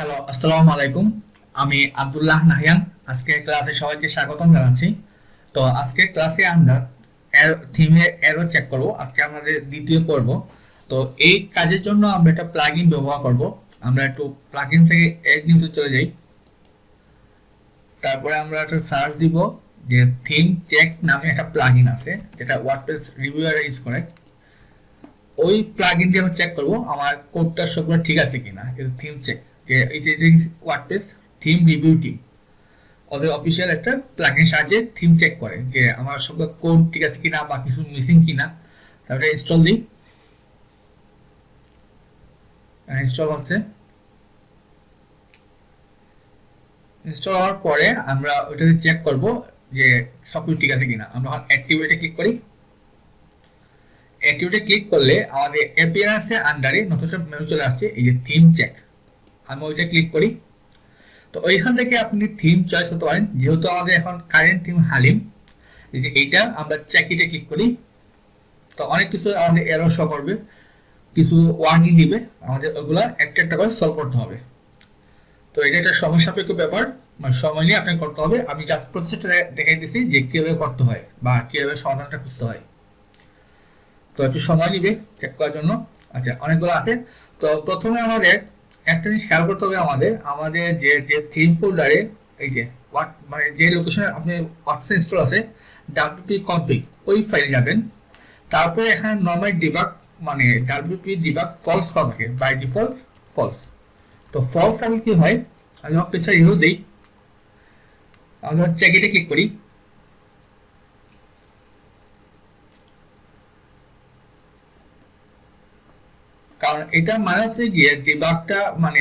Hello, আসসালামু আলাইকুম। আমি আব্দুল্লাহ নাহিয়ান। আজকে ক্লাসে সবাইকে স্বাগতম জানাচ্ছি। তো আজকে ক্লাসে আমরা থিমে এরো চেক করব। আজকে আমাদের দ্বিতীয় পর্ব। তো এই কাজের জন্য আমরা একটা প্লাগইন ব্যবহার করব। আমরা একটু প্লাগইন থেকে এড নিউতে চলে যাই। তারপরে আমরা একটা সার্চ দিব যে থিম চেক নামে একটা প্লাগইন আছে, যেটা ওয়ার্ডপ্রেস রিভিউয়ার ইউজ করে। ওই প্লাগইন দিয়ে আমরা চেক করব আমার কোডটা সবগুলো ঠিক আছে কিনা। এটা থিম চেক, যে এই যে ওয়ার্ডপ্রেস থিম রিভিউ টিম ওদের অফিসিয়াল একটা প্লাগইন সাহায্যে থিম চেক করে যে আমার সবগুলো কোড ঠিক আছে কিনা বা কিছু মিসিং কিনা। তারপরে ইনস্টল দিই। ইনস্টল হচ্ছে। ইনস্টল হওয়ার পরে আমরা ওইটাতে চেক করব যে সবকিছু ঠিক আছে কিনা। আমরা অ্যাক্টিভেটে ক্লিক করি। অ্যাক্টিভেটে ক্লিক করলে আমাদের অ্যাপিয়ারেন্সের আন্ডারে নতুন সব মেনু চলে আসছে, এই যে থিম চেক। আমি ওইটা ক্লিক করি। তো ওইখান থেকে আপনি থিম চয়েস করতে পারেন। যেহেতু আমাদের এখন কারেন্ট থিম হালিম, এই যে এইটা আমরা চেকিটে ক্লিক করি। তো অনেক কিছু আমাদের এরর শো করবে, কিছু ওয়ার্নিং দিবে, আমাদের ওগুলো একটা একটা করে সলভ করতে হবে। তো এটা একটা সময় সাপেক্ষ ব্যাপার, মানে সময় নিয়ে আপনাকে করতে হবে। আমি জাস্ট প্রসেসটা দেখাই দিচ্ছি যে কিভাবে করতে হয় বা কিভাবে সমাধানটা খুঁজতে হয়। তো একটু সময় নিবে চেক করার জন্য। আচ্ছা, অনেকগুলো আছে। তো প্রথমে আমাদের একটা জিনিস খেয়াল করতে হবে, আমাদের আমাদের যে যে থিম ফোল্ডারে এই যে মানে যে লোকেশনে আপনি ওয়ার্ডপ্রেস ইনস্টল আছে wp config ওই ফাইলে যাবেন। তারপরে এখানে নরমাল ডিবাগ মানে wp ডিবাগ ফলস করা থাকে, বাই ডিফল্ট ফলস। তো ফলস আমি কি হয়, আমি যখন পেজটা রিভিউ দিই, আমি যখন চেক ইটে ক্লিক করি, কারণ এটা মানে হচ্ছে গিয়ে ডিবাগটা মানে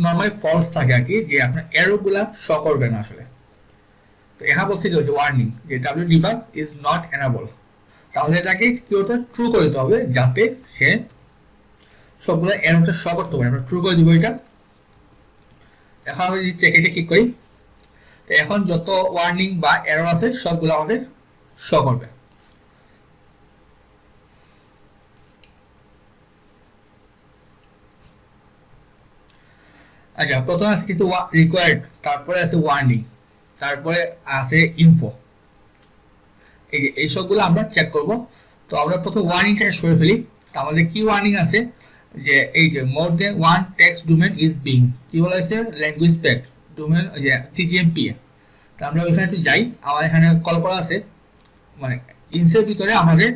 নরমালি ফলস থাকে আর কি, যে আপনার এরো গুলা শো করবে না আসলে। তো এখানে বলছে কি হচ্ছে ওয়ার্নিং যে W debug is not enable. তাহলে এটাকে কি হতে ট্রু করে দিতে হবে যাতে সে সবগুলো এরোটা শো করতে পারে। আমরা ট্রু করে দিব এটা। এখন আমি যদি চেক এটা ক্লিক করি, তো এখন যত ওয়ার্নিং বা এরর আছে সবগুলো আমাদের শো করবে। আচ্ছা, প্রথমে আছে কিছু রিকোয়ার্ড, তারপরে আছে ওয়ার্নিং, তারপরে আছে ইনফো। এই যে এই সবগুলো আমরা চেক করব। তো আমরা প্রথমে ওয়ার্নিংটা সরে ফেলি। আমাদের কি ওয়ার্নিং আছে, যে এই যে more than one text domain is being, কি বলা আছে ল্যাঙ্গুয়েজ প্যাক ডোমেন যে টিজিএমপি। তো আমরা ওইখানে একটু যাই। আমার এখানে কল করা আছে মানে ইনসের ভিতরে আমাদের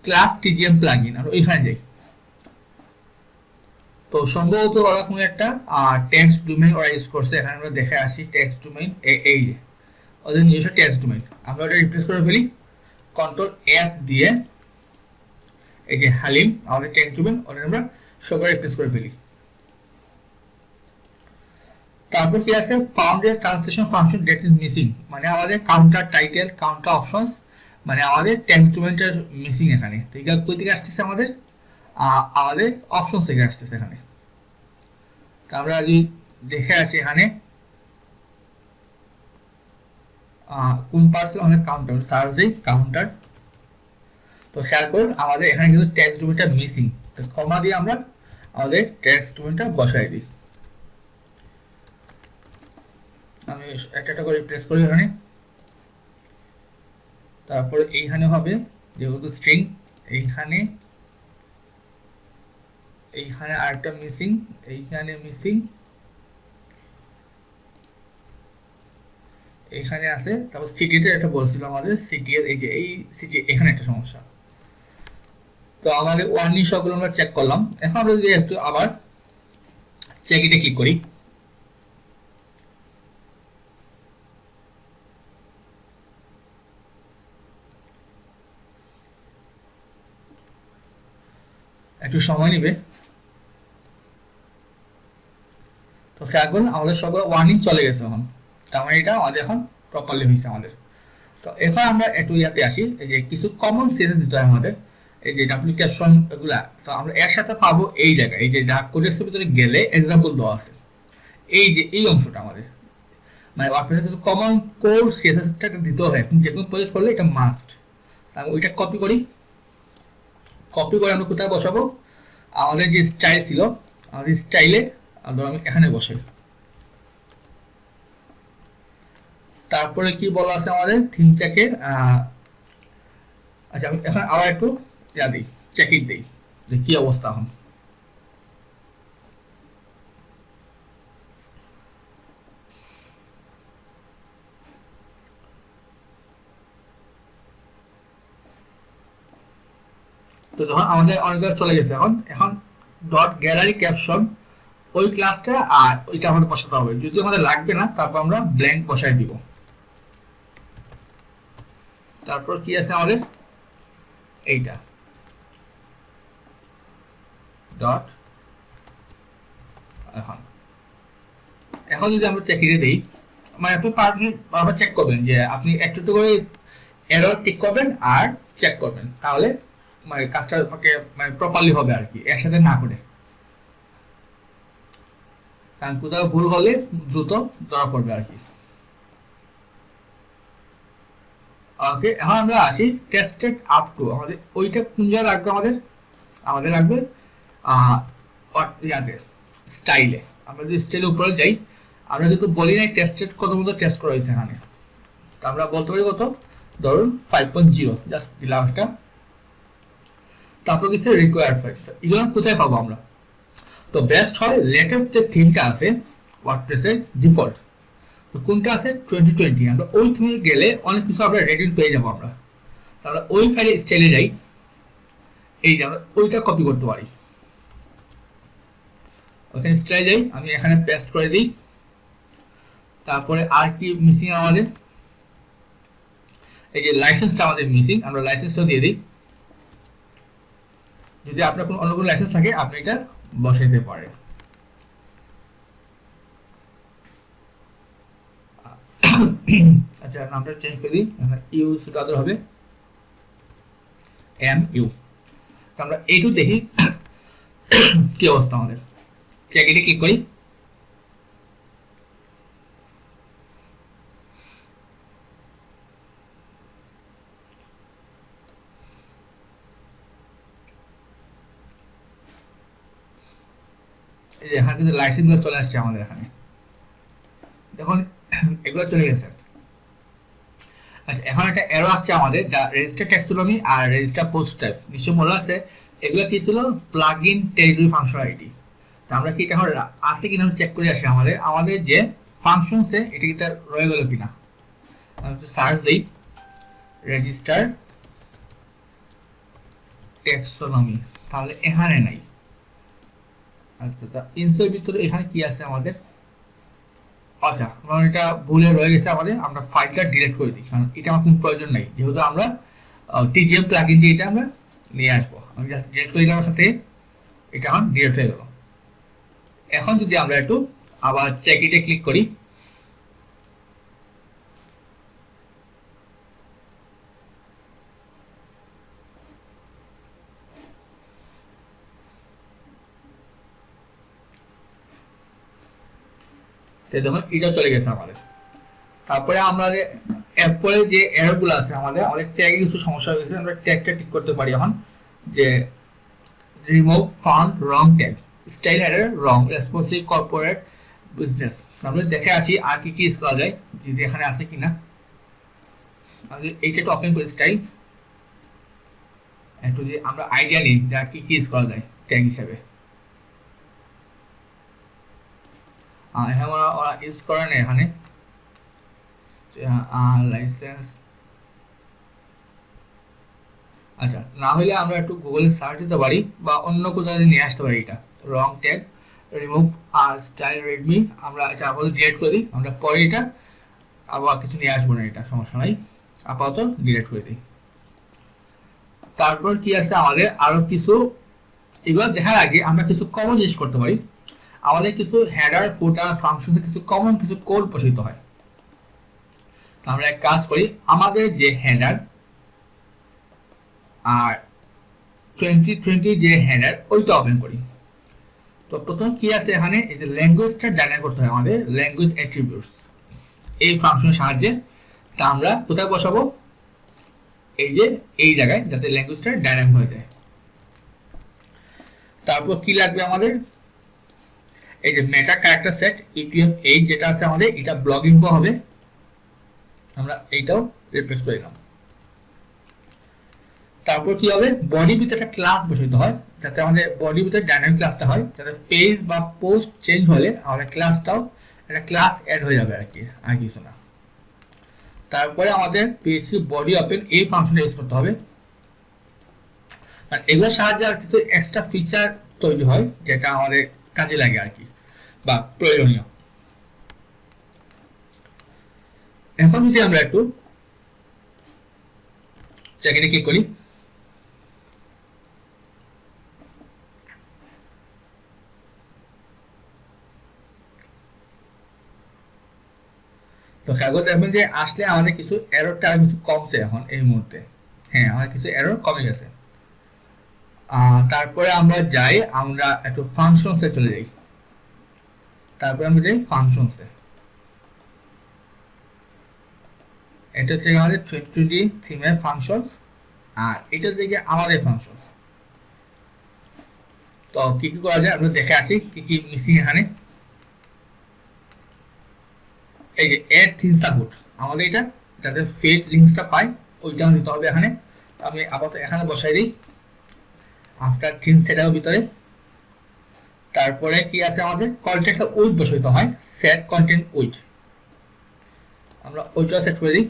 ক্লাস টিজিএম প্লাগইন, আমরা ওইখানে যাই। তো সম্ভবত ওরা কোনো একটা টেক্সট ডোমেইন ওরা ইউজ করছে। এখানে আমরা দেখে আসি টেক্সট ডোমেইন এই যে ওদের নিজস্ব টেক্সট ডোমেইন। আমরা ওটা রিপ্লেস করে ফেলি কন্ট্রোল এফ দিয়ে। এই যে হালিম আমাদের টেক্সট ডোমেইন, ওটা আমরা সবাই রিপ্লেস করে ফেলি। তারপর কি আছে ফাউন্ডের translation function that is missing, মানে আমাদের কাউন্টার টাইটেল কাউন্টার অপশনস, মানে আমাদের টেক্সট ডোমেইনটা মিসিং এখানে। তো এটা কই থেকে আসতেছে, আমাদের আমাদের অপশনস থেকে আসতেছে এখানে। তো আমরা যদি দেখে আসি এখানে কোন পার্সেল আমাদের কাউন্টার সার্চে কাউন্টার। তো খেয়াল করুন আমাদের এখানে কিন্তু টেক্সট ডোমেইনটা মিসিং। তো কমা দিয়ে আমরা আমাদের টেক্সট ডোমেইনটা বসাই দিই। আমি একটা একটা করে রিপ্লেস করি এখানে। তারপরে এইখানে হবে যেহেতু স্ট্রিং, এইখানে এইখানে আরেকটা মিসিং, এইখানে মিসিং, এইখানে আছে। তারপর সিটিতে একটা বলছিল আমাদের সিটি এর, এই যে এই সিটি এখানে একটা সমস্যা। তো আমাদের ওয়ার্নিং সবগুলো আমরা চেক করলাম। এখন আমরা যদি একটু আবার চেক ইটে ক্লিক করি, একটু সময় নিবে। তো খেয়াল করুন আমাদের সবগুলো ওয়ার্নিং চলে গেছে এখন। তার মানে এটা আমাদের এখন প্রপারলি হয়েছে আমাদের। তো এবার আমরা একটু ইয়াতে আসি, এই যে কিছু কমন সেন্স দিতে হয় আমাদের, এই যে অ্যাপ্লিকেশন এগুলা। তো আমরা এর সাথে পাবো এই জায়গায়, এই যে ডাক কোডেক্সের ভিতরে গেলে এক্সাম্পল দেওয়া আছে, এই যে এই অংশটা আমাদের মানে ওয়ার্ডপ্রেসে কিছু কমন কোড সিএসএসটা দিতে হয়। আপনি যে কোনো প্রজেক্ট করলে এটা মাস্ট। আমি ওইটা কপি করি। কপি করে আমরা কোথায় বসাবো, আমাদের যে স্টাইল ছিল আমাদের স্টাইলে ধরো আমি এখানে বসাই। তারপরে কি বলা আছে আমাদের থিম চেকে, আচ্ছা আমি এখন আবার একটু দিই, চেক ইট দিই যে কি অবস্থা এখন। তো যখন আমাদের অনেকগুলো চলে গেছে, এখন এখন ডট গ্যালারি ক্যাপশন ওই ক্লাসটা আর ওইটা আমাদের বসাতে হবে। যদি আমাদের লাগবে না তারপর আমরা ব্ল্যাঙ্ক বসাই দিব। তারপর কি আছে আমাদের এইটা ডট, এখন এখন যদি আমরা চেক ইটে দেই, মানে আপনি বারবার চেক করবেন যে আপনি একটু একটু করে এরর টিক করবেন আর চেক করবেন, তাহলে মানে কাজটা মানে প্রপারলি হবে আর কি, একসাথে না করে। কারণ কোথাও ভুল হলে দ্রুত ধরা পড়বে আর কি। ওকে, এখন আমরা আসি টেস্টেড আপ টু, আমাদের ওইটা কোন জায়গায় লাগবে, আমাদের লাগবে ইয়াতে স্টাইলে। আমরা যদি স্টাইলের উপরে যাই, আমরা যেহেতু বলি নাই টেস্টেড কত মতো টেস্ট করা হয়েছে এখানে, তো আমরা বলতে পারি কত, ধরুন 5.0 জাস্ট দিলাম একটা। তারপর কিছু রিকোয়ার্ড ফাইলস, এগুলো কোথায় পাবো আমরা? তো বেস্ট হয় লেটেস্ট যে থিমটা আছে ওয়ার্ডপ্রেসের ডিফল্ট, তো কোনটা আছে 2020, আমরা ওই থিমে গেলে অনেক কিছু আমরা রেডি পেয়ে যাবো আমরা। তাহলে ওই ফাইলে স্টাইলে যাই, এই যে আমরা ওইটা কপি করতে পারি, ওখানে স্টাইলে যাই, আমি এখানে পেস্ট করে দিই। তারপরে আর কি মিসিং আমাদের, এই যে লাইসেন্সটা আমাদের মিসিং, আমরা লাইসেন্সটা দিয়ে দিই। যদি আপনার কোনো অন্য কোনো লাইসেন্স থাকে আপনি এটা বসাইতে পারেন। আচ্ছা নামটা চেঞ্জ করে দিই, ইউ সুটাদর হবে এম ইউ। আমরা এইটু দেখি কি অবস্থা আমাদের, চেক ইটে ক্লিক করি। এখানে কিন্তু লাইসেন্স গুলো চলে আসছে আমাদের এখানে, দেখুন এগুলো চলে গেছে। আচ্ছা এখন একটা এরর আসছে আমাদের, যা রেজিস্টার ট্যাক্সোনমি আর রেজিস্টার পোস্ট টাইপ, নিশ্চয় মনে আছে এগুলো কি ছিল, প্লাগইন টেরিটরি ফাংশনালিটি। তো আমরা কি এটা আছে কিনা চেক করে আসি, আমাদের যে ফাংশনসে এটা কি তার রয়ে গেল কিনা। সার্চ দিই রেজিস্টার ট্যাক্সোনমি, তাহলে এখানে নাই। আচ্ছা ইনসের ভিতরে এখানে কি আছে আমাদের, আচ্ছা কারণ এটা ভুলে রয়ে গেছে আমাদের, আমরা ফাইলটা ডিলিট করে দিই, কারণ এটা আমার কোনো প্রয়োজন নাই, যেহেতু আমরা টিজিএম প্লাগইন দিয়ে এটা আমরা নিয়ে আসবো। আমি জাস্ট ডিলিট করে দিলাম সাথে, এটা আমার ডিলিট হয়ে গেল। এখন যদি আমরা একটু আবার চেক ইটে ক্লিক করি, দেখুন এটা চলে গেছে আমাদের। তারপরে আমরা এরপরে যে এরর গুলো আছে আমাদের ট্যাগে কিছু সমস্যা হয়েছে, আমরা ট্যাগটা ঠিক করতে পারি এখন, যে রিমুভ ফাউন্ড রং ট্যাগ, স্টাইল এরর রং, রেসপন্সিভ কর্পোরেট বিজনেস। আমরা দেখে আসি আর কি কি ইউজ করা যায়, যদি এখানে আছে কিনা। এইটা একটু ওপেন করি স্টাইল, একটু যে আমরা আইডিয়া নিই যে কি কি ইউজ করা যায় ট্যাগ হিসেবে। এখানে ওরা ইউজ করে না এখানে লাইসেন্স। আচ্ছা না হলে আমরা একটু গুগলে সার্চ দিতে পারি বা অন্য কোথাও নিয়ে আসতে পারি, এটা রং ট্যাগ রিমুভ আর স্টাইল রেডমি। আমরা আচ্ছা আপাতত ডিলিট করে দিই, আমরা পরে এটা আবার কিছু নিয়ে আসবো না, এটা সমস্যা নাই, আপাতত ডিলিট করে দিই। তারপর কি আছে আমাদের আরো কিছু, এগুলো দেখার আগে আমরা কিছু কমন জিনিস করতে পারি। আমাদের কিছু হেডার ফুটার ফাংশনে কিছু কমন কিছু কোড প্রসারিত হয়। আমরা এক কাজ করি, আমাদের যে হেডার আর 2020 যে হেডার ওইটা ওপেন করি। তো প্রথম কি আছে এখানে, এই যে ল্যাঙ্গুয়েজটা ডাইনামিক করতে হয় আমাদের, ল্যাঙ্গুয়েজ অ্যাট্রিবিউটস এই ফাংশনের সাহায্যে। তা আমরা কোথায় বসাবো, এই যে এই জায়গায়, যাতে ল্যাঙ্গুয়েজটা ডাইনামিক হয়ে যায়। তারপর কি লাগবে আমাদের, এই যে মেটা ক্যারেক্টার সেট ইটিএফ8 যেটা আছে আমাদের, এটা ব্লগ ইনফো হবে। আমরা এইটাও রিপ্লেস করে দিলাম। তারপর কি হবে, বডি ভিতরে একটা ক্লাস বসাইতে হয়, যাতে আমাদের বডি ভিতরে ডাইনামিক ক্লাসটা হয়, যাতে পেজ বা পোস্ট চেঞ্জ হলে আমাদের ক্লাসটাও একটা ক্লাস অ্যাড হয়ে যাবে আর কি, আর কিছু না। তারপরে আমাদের পিএসসি বডি ওপেন এই ফাংশনটা ইউজ করতে হবে। মানে এগুলোর সাহায্যে আর কিছু এক্সট্রা ফিচার তৈরি হয় যেটা আমাদের কাজে লাগে আর কি, বা প্রয়োজনীয়। এখন যদি আমরা একটু চ্যাকেটে ক্লিক করি, তো খেয়াল করে দেখবেন যে আসলে আমাদের কিছু এররটা আর কিছু কমছে এখন এই মুহূর্তে। হ্যাঁ, আমার কিছু এরর কমে গেছে। তারপরে আমরা যাই, আমরা একটু ফাংশনসে চলে যাই। তারপরে আমরা যাই ফাংশনসে। এটা হচ্ছে আমাদের 2020 থিমের ফাংশনস, আর এটা হচ্ছে আমাদের ফাংশনস। তো কি কি করা যায় আমরা দেখে আসি কি কি মিসিং এখানে। এই যে এড থিম সাপোর্ট, আমাদের এটা যাতে ফেড লিঙ্কসটা পাই ওইটা দিতে হবে এখানে। আমি আপাতত এখানে বসাই দিই আফটার থিম সেটআপের ভিতরে। তারপরে কি আছে আমাদের কন্টেন্ট উইথ বসাইতে হয়, সেট কন্টেন্ট উইথ, আমরা ওইটা সেট করে দিই।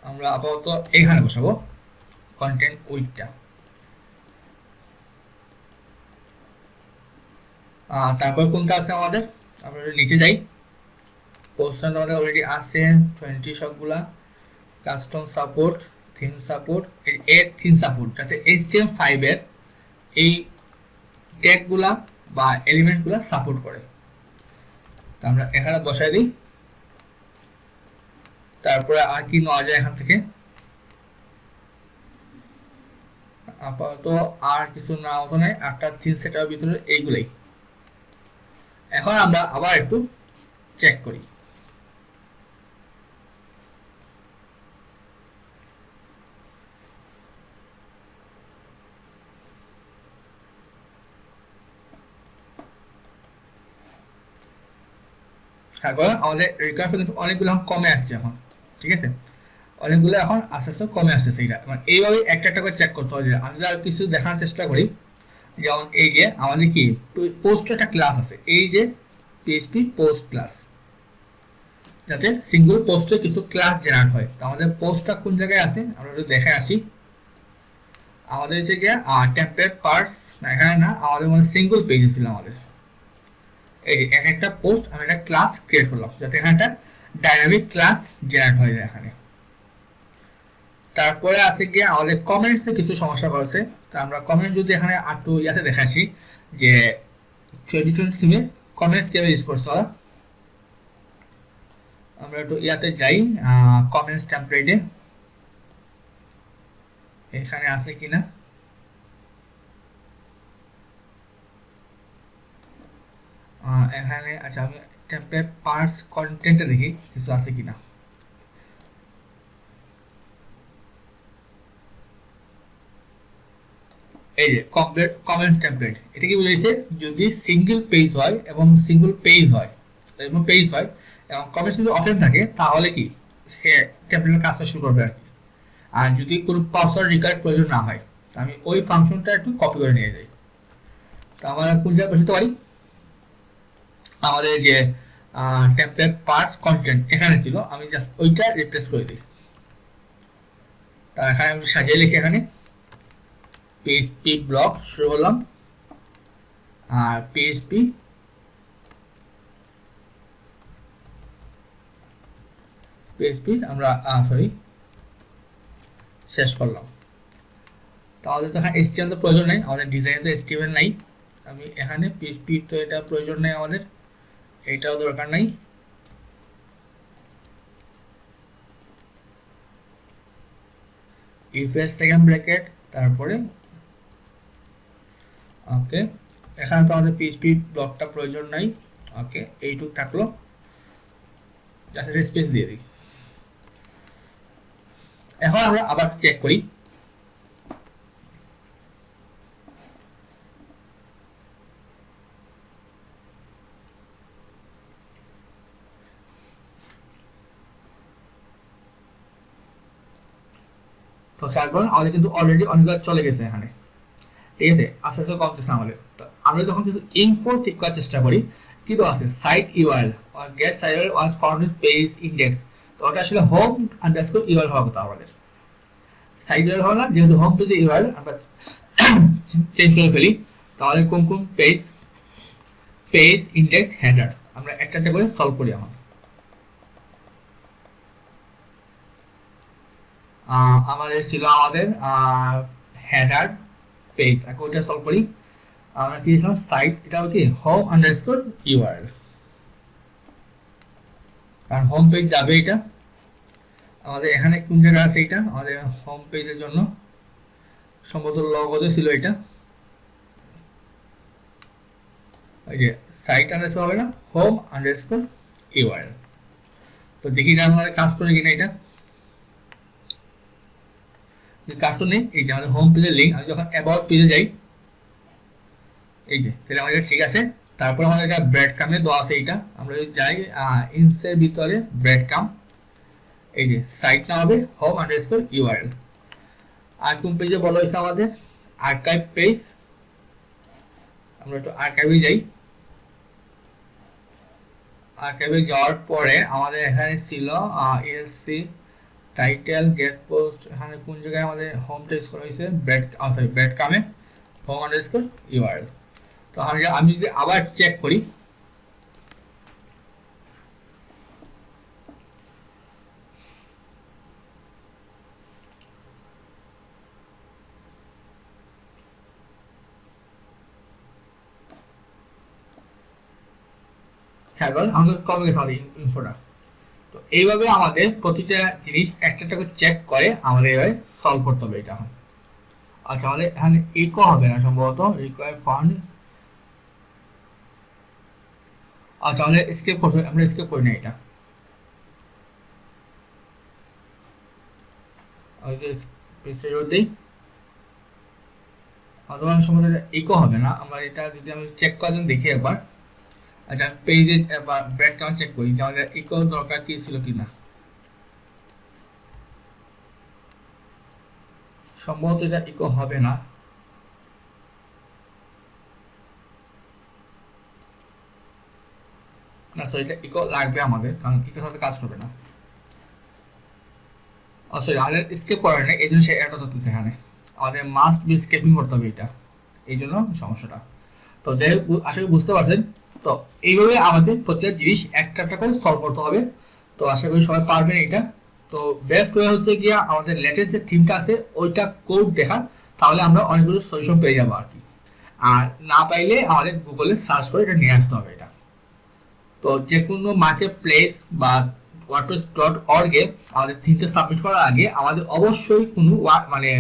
আমরা আপাতত এখানে বসাবো কন্টেন্ট উইথটা। তারপর কোনটা আছে আমাদের, আমরা নিচে যাই, পোস্টার আমাদের অলরেডি আছে 20 সবগুলা, custom support, theme support, add theme support, যাতে HTML5 এর এই ট্যাগগুলা বা এলিমেন্টগুলা সাপোর্ট করে। তো আমরা এখানে বসাই দিই। তারপরে আর কি নেওয়া যায় এখান থেকে, আপাতত আর কিছু না মতো নাই, একটা থিম সেটআপের ভিতরে এইগুলাই। এখন আমরা আবার একটু চেক করি। তারপর আমাদের রিকোয়ারমেন্ট কিন্তু অনেকগুলো কমে আসছে এখন, ঠিক আছে, অনেকগুলো এখন আস্তে আস্তে কমে আসছে। এইটা মানে এইভাবে একটা একটা করে চেক করতে হবে। আমি যা কিছু দেখানোর চেষ্টা করি, যেমন এই যে আমাদের কি পোস্ট একটা ক্লাস আছে, এই যে পিএইচপি পোস্ট ক্লাস, যাতে সিঙ্গল পোস্টে কিছু ক্লাস জেনারেট হয়। তো আমাদের পোস্টটা কোন জায়গায় আছে আমরা একটু দেখে আসি। আমাদের হচ্ছে গিয়ে টেমপ্লেট পার্টস, এখানে না, আমাদের মধ্যে সিঙ্গল পেজে ছিল আমাদের। এই যে এক একটা পোস্ট আমি একটা ক্লাস ক্রিয়েট করলাম, যাতে এখানে একটা ডাইনামিক ক্লাস জেনারেট হয়ে যায় এখানে। তারপরে আছে গিয়ে আমাদের কমেন্টসে কিছু সমস্যা করেছে। তো আমরা কমেন্ট যদি এখানে একটু ইয়াতে দেখাচ্ছি যে 2020 থিমে কমেন্টস কিভাবে ইউজ করছে ওরা। আমরা একটু ইয়াতে যাই, কমেন্টস টেমপ্লেটে এখানে আছে কিনা। এখানে আচ্ছা, আমি টেমপ্লেট পার্টস কন্টেন্টে দেখি কিছু আছে কিনা। এই যে কমপ্লিট কমেন্টস টেমপ্লেট, এটা কি বুঝাইছে, যদি সিঙ্গেল পেজ হয় এবং সিঙ্গেল পেজ হয় এবং পেজ হয় এবং কমেন্টস যদি ওপেন থাকে, তাহলে কি সে টেমপ্লেটের কাজটা শুরু করবে আর কি। আর যদি কোনো পাসওয়ার্ড রিকোয়ার্ড প্রয়োজন না হয়, তো আমি ওই ফাংশনটা একটু কপি করে নিয়ে যাই। তো আমরা কোন জায়গায় বসাতে পারি, আমাদের যে টেমপ্লেট পার্টস কন্টেন্ট এখানে ছিল, আমি জাস্ট ওইটা রিপ্লেস করে দিই। তা এখানে আমি সাজিয়ে লিখি, এখানে পিএইচপি ব্লক শুরু করলাম, আর পিএইচপি আমরা সরি শেষ করলাম। তাহলে তো এখানে HTML তো প্রয়োজন নেই, আমাদের ডিজাইনে তো HTML নাই। আমি এখানে পিএইচপি তো এটা প্রয়োজন নেই আমাদের, এইটাও দরকার নাই। ইফ এর সেকেন্ড ব্র্যাকেট, তারপরে ওকে, এখানে তো আমাদের পিএইচপি ব্লকটা প্রয়োজন নাই। ওকে, এইটুক থাকলো, জাস্ট স্পেস দিয়ে দিই। এখন আমরা আবার চেক করি। তো খেয়াল করুন আমাদের কিন্তু অলরেডি অনেকগুলো চলে গেছে এখানে, ঠিক আছে, আস্তে আস্তে কমতেছে আমাদের। তো আমরা যখন কিছু ইনফো ঠিক করার চেষ্টা করি, কিন্তু আছে site URL get site URL was found with page index, তো ওটা আসলে হোম আন্ডারস্কোর ইউআরএল হওয়ার কথা আমাদের, সাইট ইউআরএল হবে না, যেহেতু হোম পেজে ইউআরএল আমরা চেঞ্জ করে ফেলি। তাহলে কোন কোন পেজ, পেজ ইন্ডেক্স হেডার, আমরা একটা একটা করে সলভ করি। আমাদের ছিল আমাদের হেডার পেজ, এখন ওইটা সলভ করি। আমরা কি দিয়েছিলাম সাইট, এটা কি হোম আন্ডারস্কোর ইউআরএল, কারণ হোম পেজ যাবে এটা আমাদের এখানে কোন জায়গায় আছে, এটা আমাদের হোম পেজের জন্য সম্ভবত লগতে ছিল এটা, ওই যে সাইট আন্ডারস্কোর হবে না, হোম আন্ডারস্কোর ইউআরএল। তো দেখি এটা আমাদের কাজ করে কিনা, এটা কাজ তো নেই। এই যে আমাদের হোম পেজের লিঙ্ক, আমি যখন অ্যাবাউট পেজে যাই, এই যে তাহলে আমাদের ঠিক আছে। তারপর আমাদের এটা ব্রেড কামে দেওয়া আছে, এইটা আমরা যদি যাই ইনসের ভিতরে ব্রেড কাম, এই যে সাইট না হবে হোম আন্ডারস্কোর ইউআরএল। আর কোন পেজে বলা হয়েছে আমাদের আর্কাইভ পেজ, আমরা একটু আর্কাইভে যাই। আর্কাইভে যাওয়ার পরে আমাদের এখানে ছিল এসসি টাইটেল গেট পোস্ট, এখানে কোন জায়গায় আমাদের হোম পেজ করা হয়েছে ব্রেড, সরি ব্রেড কামে হোম আন্ডারস্কোর ইউআরএল। তো আমি যদি আবার চেক করি, খেয়াল করেন আমাদের কমে গেছে আমাদের ইনফোটা। তো এইভাবে আমাদের প্রতিটা জিনিস একটা একটা করে চেক করে আমাদের এভাবে সলভ করতে হবে এটা। আচ্ছা আমাদের এখানে ইকো হবে না সম্ভবত, রিকোয়ার ফান্ড, আচ্ছা আমাদের স্কেপ করতে, আমরা স্কেপ করি না এটা, ওই যে পেজটা জোর দিই, অথবা সম্ভবত ইকো হবে না। আমরা এটা যদি আমি চেক করার জন্য দেখি একবার, আচ্ছা পেজে বা ব্রেড কাম চেক করি যে আমাদের ইকো দরকার কি ছিল কিনা, সম্ভবত এটা ইকো হবে না। না সরি, এটা ইকো লাগবে আমাদের, কারণ ইকোর সাথে কাজ করবে না। সরি আমাদের স্কেপ করে না, এই জন্য সে এরর হতেছে এখানে, আমাদের মাস্ট বি স্কেপিং করতে হবে এটা, এই জন্য সমস্যাটা। তো যাই হোক আশা করি বুঝতে পারছেন। তো এইভাবে আমাদের প্রত্যেকটা জিনিস একটা একটা করে সলভ করতে হবে। তো আশা করি সবাই পারবেন এটা। তো বেস্ট ওয়ে হচ্ছে গিয়া আমাদের লেটেস্ট যে থিমটা আছে ওইটা কোড দেখা, তাহলে আমরা অনেকগুলো সলিউশন পেয়ে যাবো আর কি। আর না পাইলে আমাদের গুগলে সার্চ করে এটা নিয়ে আসতে হবে এটা। তো যে কোনো মার্কেট প্লেস বা wordpress.org-এ আমাদের থিমটা সাবমিট করার আগে আমাদের অবশ্যই কোনো মানে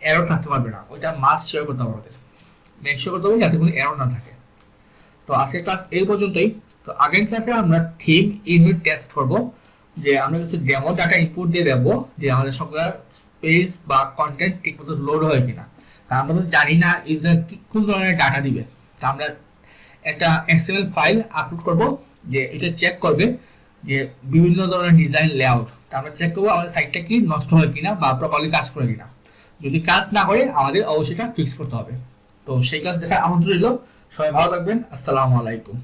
এরর থাকতে পারবে না, ওইটা মাস্ট শেয়ার করতে হবে আমাদের, মেক শিওর করতে হবে যাতে কোনো এরর না থাকে। তো আজকের ক্লাস এই পর্যন্তই। তো আগের ক্লাসে আমরা থিম ইউনিট টেস্ট করব, যে আমরা কিছু ডেমো ডাটা ইনপুট দিয়ে দেবো যে আমাদের সবগুলো পেজ বা কন্টেন্ট ঠিকমতো লোড হয় কিনা, কারণ আমরা তো জানি না ইউজার কোন ধরনের ডাটা দিবে। তা আমরা একটা এক্সএমএল ফাইল আপলোড করব, যে এটা চেক করবে যে বিভিন্ন ধরনের ডিজাইন লেআউট, তা আমরা চেক করবো আমাদের সাইটটা কি নষ্ট হয় কিনা বা প্রপারলি কাজ করে কিনা। যদি কাজ না করে আমাদের অবশ্যই ফিক্স করতে হবে। তো সেই কাজ দেখার আমন্ত্রণ রইল। সবাই ভালো থাকবেন। আসসালামু আলাইকুম।